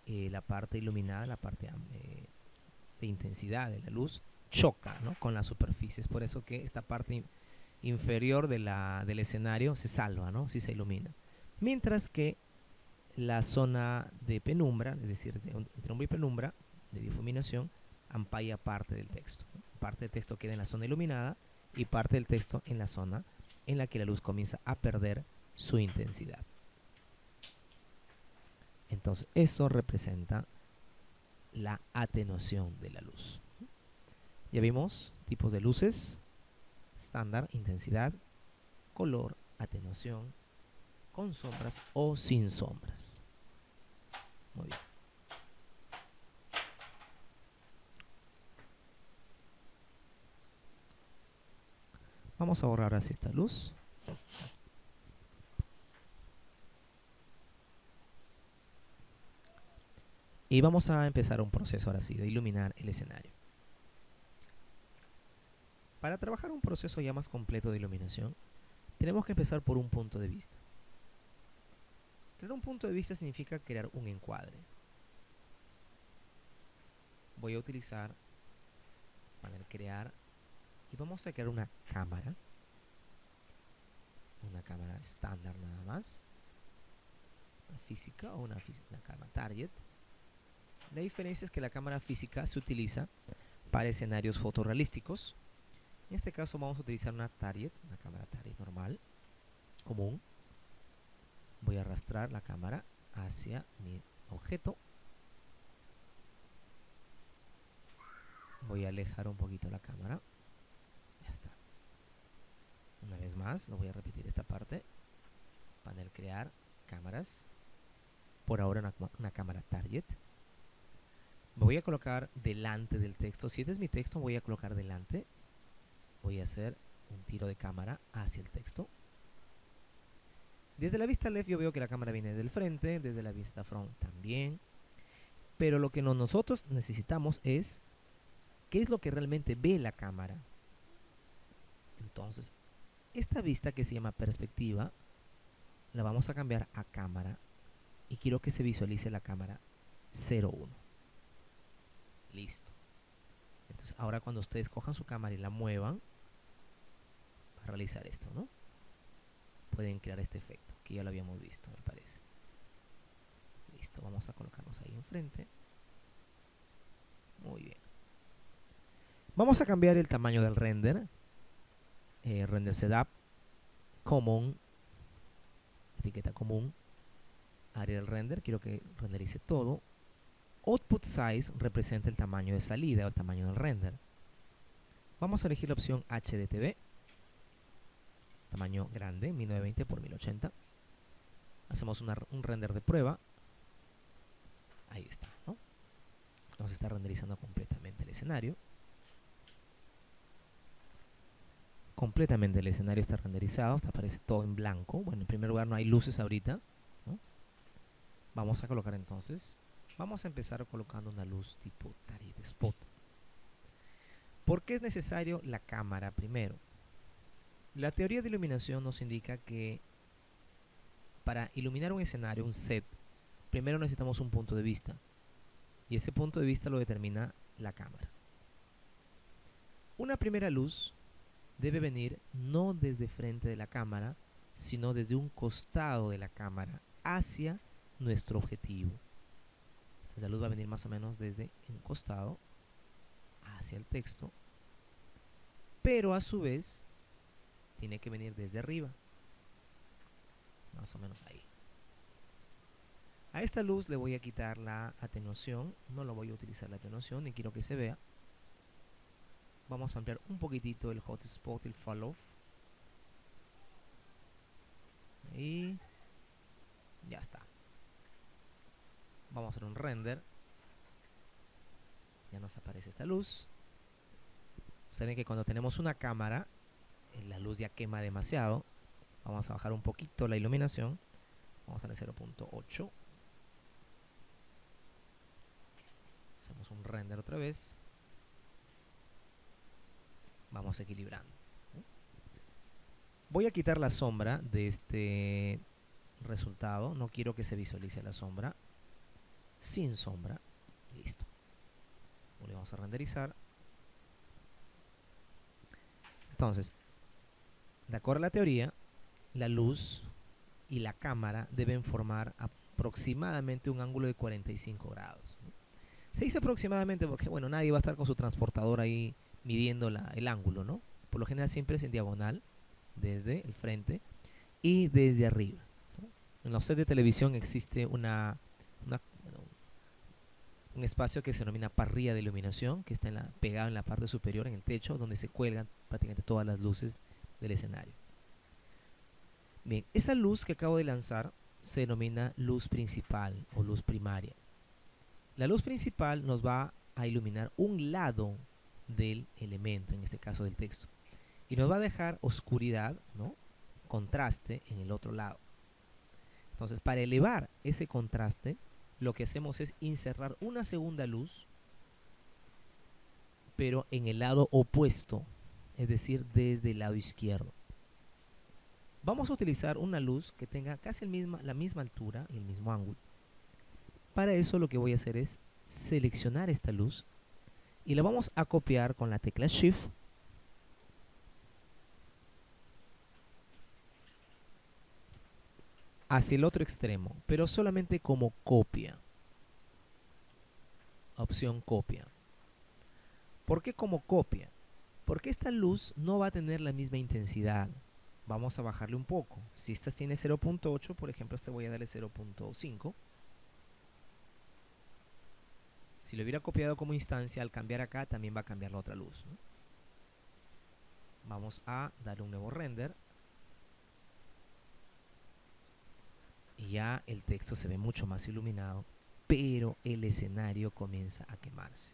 la parte iluminada, la parte de intensidad de la luz choca, ¿no? Con la superficie. Es por eso que esta parte inferior del escenario se salva, ¿no? Sí se ilumina. Mientras que la zona de penumbra, es decir, entre umbra y penumbra, de difuminación, ampalla parte del texto. Parte del texto queda en la zona iluminada y parte del texto en la zona en la que la luz comienza a perder su intensidad. Entonces, eso representa la atenuación de la luz. Ya vimos tipos de luces: estándar, intensidad, color, atenuación, con sombras o sin sombras. Muy bien. Vamos a borrar así esta luz. Y vamos a empezar un proceso ahora sí de iluminar el escenario. Para trabajar un proceso ya más completo de iluminación, tenemos que empezar por un punto de vista. Crear un punto de vista significa crear un encuadre. Voy a utilizar panel crear y vamos a crear una cámara estándar nada más, una física o una cámara target. La diferencia es que la cámara física se utiliza para escenarios fotorrealísticos. En este caso vamos a utilizar una cámara target normal, común. Voy a arrastrar la cámara hacia mi objeto. Voy a alejar un poquito la cámara. Ya está. Una vez más, lo voy a repetir esta parte. Panel crear, cámaras. Por ahora una cámara target. Me voy a colocar delante del texto. Si este es mi texto, voy a colocar delante. Voy a hacer un tiro de cámara hacia el texto. Desde la vista left yo veo que la cámara viene del frente, desde la vista front también. Pero lo que nosotros necesitamos es qué es lo que realmente ve la cámara. Entonces, esta vista que se llama perspectiva, la vamos a cambiar a cámara y quiero que se visualice la cámara 01. Listo. Entonces, ahora cuando ustedes cojan su cámara y la muevan, para realizar esto, ¿no? Pueden crear este efecto, que ya lo habíamos visto, me parece. Listo, vamos a colocarnos ahí enfrente. Muy bien. Vamos a cambiar el tamaño del render. Render setup, common, etiqueta común, área del render, quiero que renderice todo. Output size representa el tamaño de salida o el tamaño del render. Vamos a elegir la opción HDTV, tamaño grande, 1920 por 1080. Hacemos un render de prueba. Ahí está, ¿no? Nos está renderizando completamente el escenario. Completamente el escenario está renderizado, aparece todo en blanco. Bueno, en primer lugar no hay luces ahorita, ¿no? Vamos a colocar entonces, vamos a empezar colocando una luz tipo target spot. ¿Por qué es necesario la cámara primero? La teoría de iluminación nos indica que para iluminar un escenario, un set, primero necesitamos un punto de vista. Y ese punto de vista lo determina la cámara. Una primera luz debe venir no desde frente de la cámara, sino desde un costado de la cámara hacia nuestro objetivo. Entonces, la luz va a venir más o menos desde un costado hacia el texto, pero a su vez tiene que venir desde arriba, más o menos ahí. A esta luz le voy a quitar la atenuación, no lo voy a utilizar la atenuación, ni quiero que se vea. Vamos a ampliar un poquitito el hotspot, el fall-off. Y ya está. Vamos a hacer un render. Ya nos aparece esta luz. Saben que cuando tenemos una cámara, la luz ya quema demasiado. Vamos a bajar un poquito la iluminación. Vamos a darle 0.8. Hacemos un render otra vez. Vamos equilibrando. Voy a quitar la sombra de este resultado. No quiero que se visualice la sombra. Sin sombra. Listo. Volvemos a renderizar. Entonces, de acuerdo a la teoría, la luz y la cámara deben formar aproximadamente un ángulo de 45 grados. Se dice aproximadamente porque, bueno, nadie va a estar con su transportador ahí midiendo el ángulo, ¿no? Por lo general siempre es en diagonal, desde el frente y desde arriba, ¿no? En los sets de televisión existe bueno, un espacio que se denomina parrilla de iluminación, que está pegado en la parte superior, en el techo, donde se cuelgan prácticamente todas las luces del escenario. Bien, esa luz que acabo de lanzar se denomina luz principal o luz primaria. La luz principal nos va a iluminar un lado del elemento, en este caso del texto, y nos va a dejar oscuridad, ¿no? Contraste en el otro lado. Entonces, para elevar ese contraste, lo que hacemos es insertar una segunda luz, pero en el lado opuesto, es decir, desde el lado izquierdo. Vamos a utilizar una luz que tenga casi la misma altura y el mismo ángulo. Para eso lo que voy a hacer es seleccionar esta luz y la vamos a copiar con la tecla Shift hacia el otro extremo, pero solamente como copia. Opción copia. ¿Por qué como copia? Porque esta luz no va a tener la misma intensidad. Vamos a bajarle un poco. Si esta tiene 0.8, por ejemplo, a esta voy a darle 0.5. Si lo hubiera copiado como instancia, al cambiar acá también va a cambiar la otra luz, ¿no? Vamos a darle un nuevo render. Y ya el texto se ve mucho más iluminado, pero el escenario comienza a quemarse.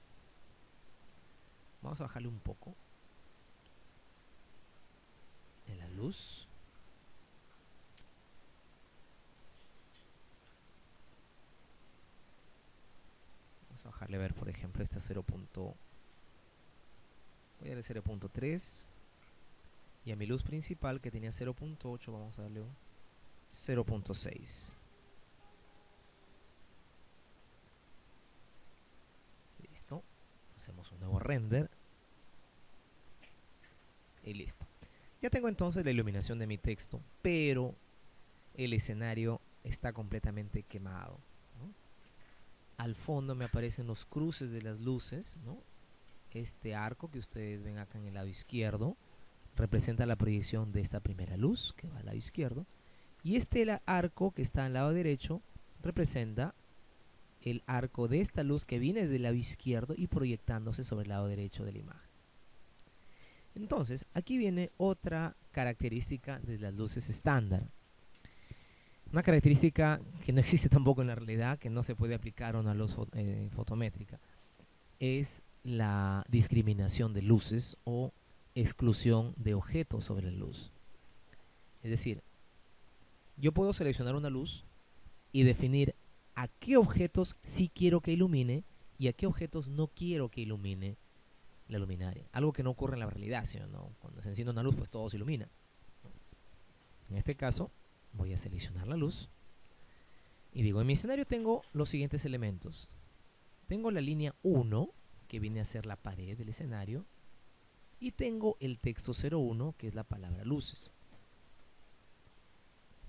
Vamos a bajarle un poco en la luz. Vamos a bajarle a ver, por ejemplo, esta 0. Voy a darle 0.3. Y a mi luz principal, que tenía 0.8, vamos a darle un 0.6. Listo. Hacemos un nuevo render. Y listo. Ya tengo entonces la iluminación de mi texto, pero el escenario está completamente quemado, ¿no? Al fondo me aparecen los cruces de las luces, ¿no? Este arco que ustedes ven acá en el lado izquierdo representa la proyección de esta primera luz que va al lado izquierdo, y este arco que está al lado derecho representa el arco de esta luz que viene del lado izquierdo y proyectándose sobre el lado derecho de la imagen. Entonces, aquí viene otra característica de las luces estándar. Una característica que no existe tampoco en la realidad, que no se puede aplicar a una luz fotométrica, es la discriminación de luces o exclusión de objetos sobre la luz. Es decir, yo puedo seleccionar una luz y definir a qué objetos sí quiero que ilumine y a qué objetos no quiero que ilumine la luminaria. Algo que no ocurre en la realidad, ¿sí o no? Cuando se enciende una luz, pues todo se ilumina. En este caso, voy a seleccionar la luz y digo, en mi escenario tengo los siguientes elementos. Tengo la línea 1, que viene a ser la pared del escenario, y tengo el texto 01, que es la palabra luces.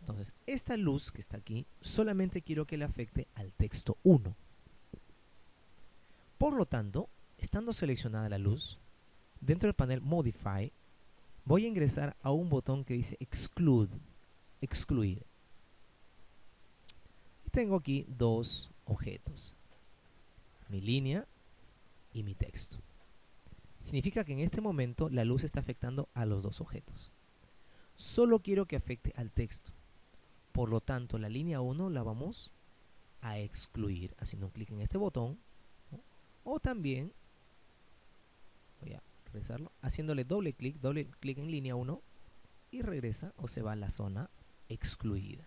Entonces, esta luz que está aquí, solamente quiero que le afecte al texto 1. Por lo tanto, estando seleccionada la luz, dentro del panel Modify, voy a ingresar a un botón que dice Exclude, excluir. Y tengo aquí dos objetos, mi línea y mi texto. Significa que en este momento la luz está afectando a los dos objetos. Solo quiero que afecte al texto. Por lo tanto, la línea 1 la vamos a excluir haciendo un clic en este botón, ¿no? O también, voy a regresarlo, haciéndole doble clic en línea 1 y regresa o se va a la zona excluida.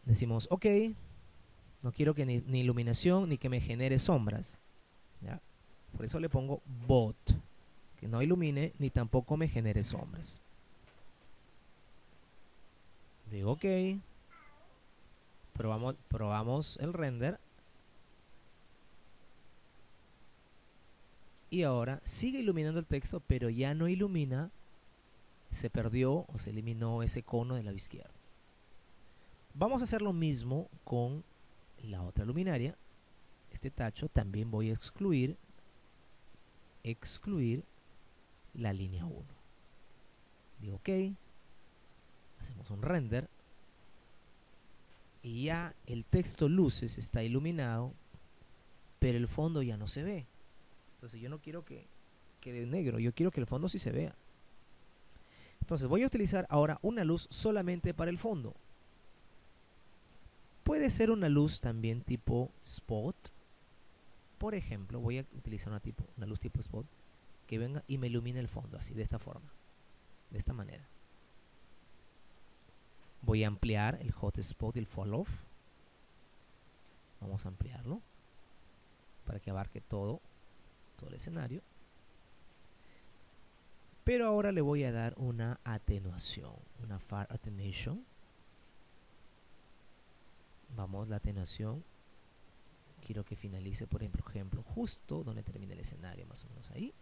Decimos, ok, no quiero que ni iluminación ni que me genere sombras, ¿ya? Por eso le pongo bot, que no ilumine ni tampoco me genere sombras. Digo ok, probamos el render y ahora sigue iluminando el texto, pero ya no ilumina, se perdió o se eliminó ese cono del lado izquierdo. Vamos a hacer lo mismo con la otra luminaria. Este tacho también voy a excluir la línea 1. Digo ok, hacemos un render y ya el texto luces está iluminado, pero el fondo ya no se ve. Entonces yo no quiero que quede negro, yo quiero que el fondo sí se vea. Entonces voy a utilizar ahora una luz solamente para el fondo. Puede ser una luz también tipo spot. Por ejemplo, voy a utilizar una luz tipo spot que venga y me ilumine el fondo así, de esta forma, de esta manera. Voy a ampliar el hotspot y el fall off. Vamos a ampliarlo para que abarque todo el escenario. Pero ahora le voy a dar una atenuación, una far attenuation. Vamos, la atenuación. Quiero que finalice, por ejemplo, justo donde termine el escenario, más o menos ahí.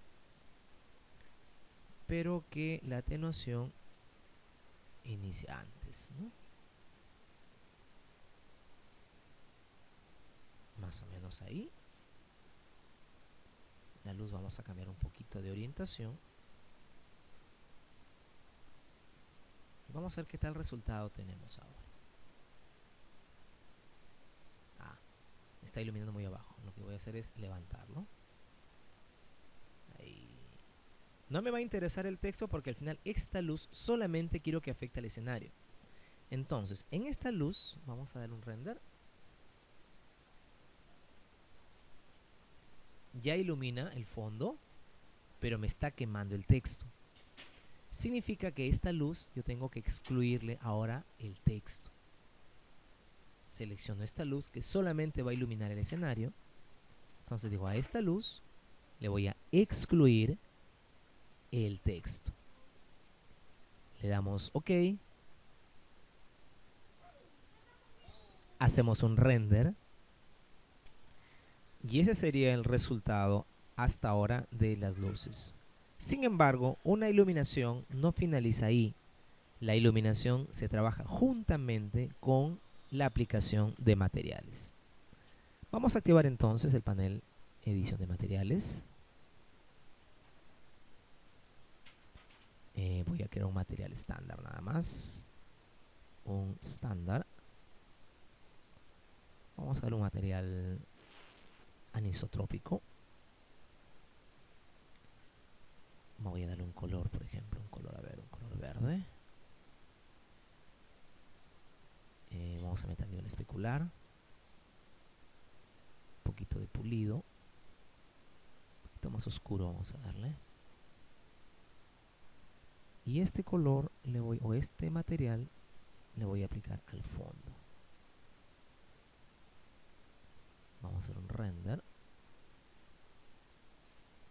Pero que la atenuación inicie antes, ¿no? Más o menos ahí. La luz vamos a cambiar un poquito de orientación. Y vamos a ver qué tal resultado tenemos ahora. Está iluminando muy abajo. Lo que voy a hacer es levantarlo. Ahí. No me va a interesar el texto porque al final esta luz solamente quiero que afecte al escenario. Entonces, en esta luz vamos a dar un render. Ya ilumina el fondo, pero me está quemando el texto. Significa que esta luz yo tengo que excluirle ahora el texto. Selecciono esta luz que solamente va a iluminar el escenario. Entonces digo, a esta luz le voy a excluir el texto. Le damos OK. Hacemos un render. Y ese sería el resultado hasta ahora de las luces. Sin embargo, una iluminación no finaliza ahí. La iluminación se trabaja juntamente con la aplicación de materiales. Vamos a activar entonces el panel edición de materiales. Voy a crear un material estándar nada más. Un estándar. Vamos a darle un material anisotrópico. Voy a darle un color, por ejemplo, un color verde. Vamos a meter nivel especular. Un poquito de pulido. Un poquito más oscuro vamos a darle. Y este color o este material le voy a aplicar al fondo. Vamos a hacer un render.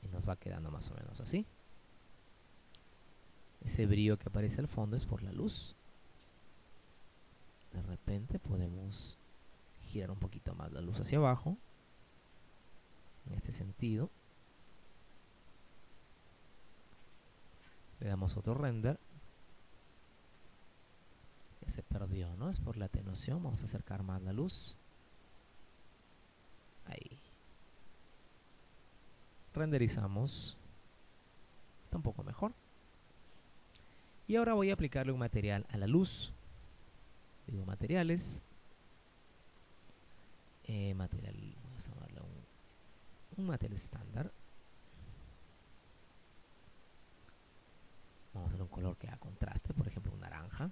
Y nos va quedando más o menos así. Ese brillo que aparece al fondo es por la luz. De repente podemos girar un poquito más la luz hacia abajo. En este sentido. Le damos otro render. Ya se perdió, ¿no? Es por la atenuación. Vamos a acercar más la luz. Ahí. Renderizamos. Está un poco mejor. Y ahora voy a aplicarle un material a la luz. Digo materiales. Material, vamos a darle un material estándar. Vamos a darle un color que haga contraste, por ejemplo un naranja.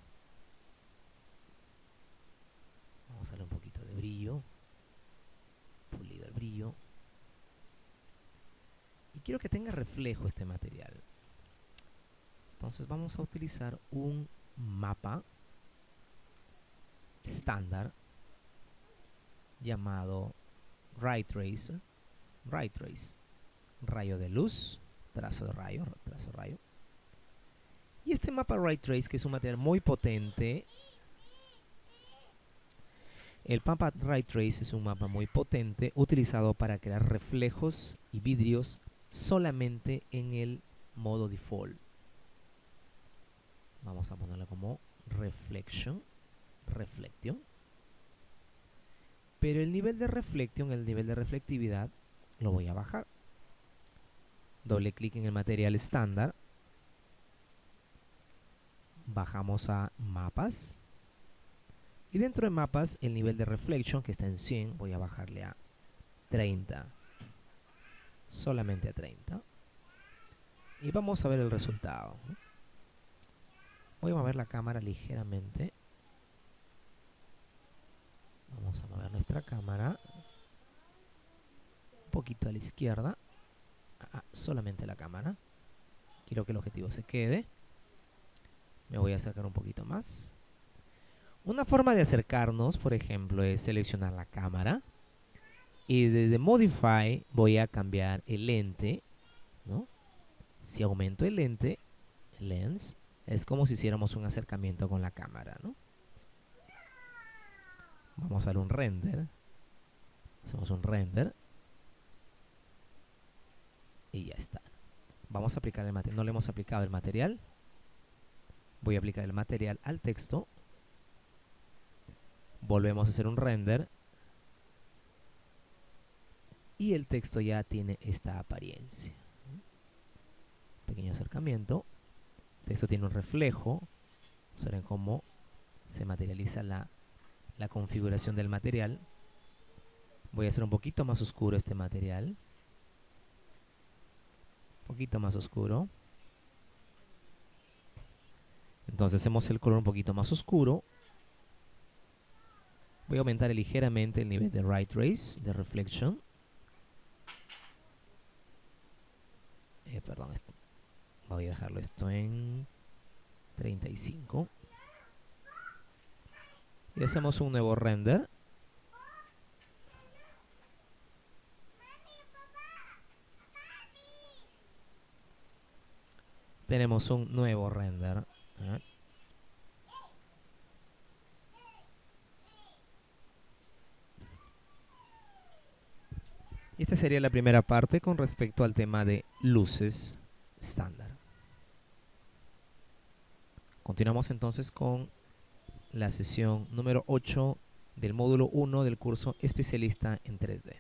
Vamos a darle un poquito de brillo. Pulido el brillo. Y quiero que tenga reflejo este material. Entonces vamos a utilizar un mapa estándar llamado Ray Tracer. Ray Trace. Rayo de luz. Trazo de rayo. Trazo de rayo. Y este mapa Ray Trace, que es un material muy potente. El mapa Ray Trace es un mapa muy potente utilizado para crear reflejos y vidrios solamente en el modo default. Vamos a ponerlo como reflection. Reflection. Pero el nivel de Reflection, el nivel de reflectividad, lo voy a bajar. Doble clic en el material estándar. Bajamos a mapas. Y dentro de mapas, el nivel de Reflection, que está en 100, voy a bajarle a 30. Solamente a 30. Y vamos a ver el resultado. Voy a mover la cámara ligeramente. Vamos a mover nuestra cámara un poquito a la izquierda. Solamente la cámara. Quiero que el objetivo se quede. Me voy a acercar un poquito más. Una forma de acercarnos, por ejemplo, es seleccionar la cámara. Y desde Modify voy a cambiar el lente, ¿no? Si aumento el lente, el lens, es como si hiciéramos un acercamiento con la cámara, ¿no? Vamos a dar un render. Hacemos un render. Y ya está. Vamos a aplicar el material. No le hemos aplicado el material. Voy a aplicar el material al texto. Volvemos a hacer un render. Y el texto ya tiene esta apariencia. Pequeño acercamiento. El texto tiene un reflejo. Observen cómo se materializa la configuración del material. Voy a hacer un poquito más oscuro este material. Un poquito más oscuro. Entonces hacemos el color un poquito más oscuro. Voy a aumentar ligeramente el nivel de Ray Trace, de Reflection. Perdón, voy a dejarlo esto en 35. Y hacemos un nuevo render. Tenemos un nuevo render. Y esta sería la primera parte con respecto al tema de luces estándar. Continuamos entonces con la sesión número 8 del módulo 1 del curso especialista en 3D.